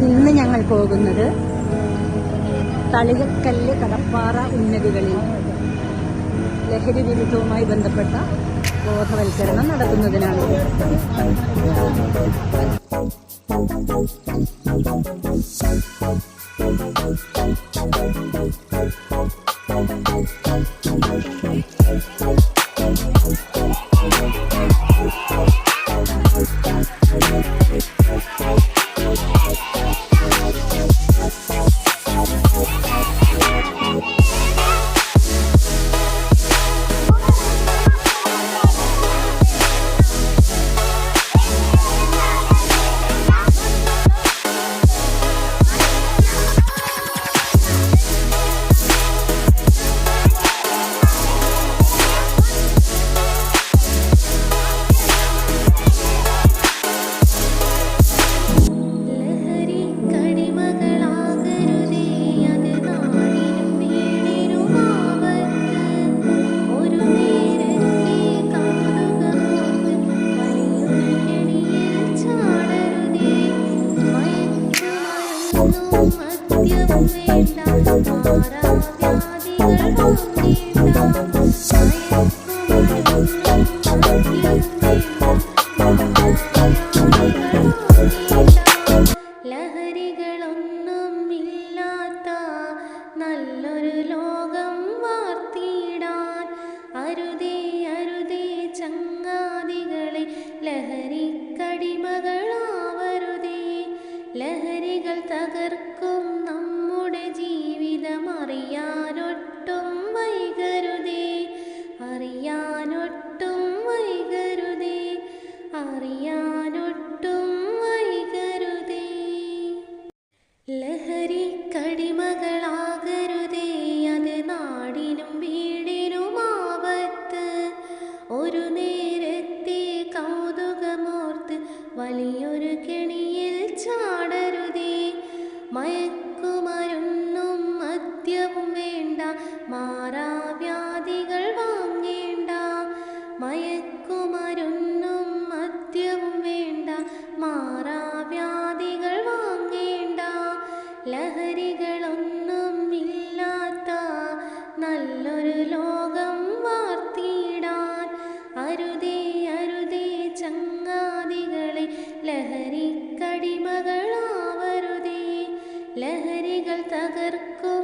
ഇന്ന് ഞങ്ങൾ പോകുന്നത് തളികക്കല്ല് കടപ്പാറ ഉന്നതികളിൽ ലഹരി വിരുദ്ധവുമായി ബന്ധപ്പെട്ട ബോധവൽക്കരണം നടത്തുന്നതിനാണ്. ലഹരികളൊന്നും ഇല്ലാത്ത നല്ലൊരു ലോകം വാർത്തിടാൻ അരുതേ അരുതേ ചങ്ങാതികളെ, ലഹരിക്കടിമകളാവരുതേ. ലഹരികൾ തകർക്കും നമ്മുടെ ജീവിതം അറിയാനൊട്ടും വൈകരുതേ, അറിയാനൊട്ടും വൈകരുതേ, അറിയാനൊട്ടും വൈകരുതേ. ലഹരിക്കടിമകളാകരുതേ, അത് നാടിനും വീടിനുമാപത്ത്. ഒരു നേരത്തെ കൗതുകമോർത്ത് വലിയൊരു കെണിയിൽ ചാടരുതേ. മയക്കുമരുന്നും മദ്യവും വേണ്ട, മാറാവ്യാധികൾ വാങ്ങേണ്ട. മയക്കുമരുന്നും മദ്യവും വേണ്ട, മാറാവ്യാധികൾ വാങ്ങേണ്ട. ലഹരികളൊന്നും ഇല്ലാത്ത നല്ലൊരു ലോകം വാർത്തിടാൻ അരുതേ അരുതേ ചങ്ങാതികളെ, ലഹരിക്കടിമകളാവരുതേ. ലഹരികൾ തകർക്കും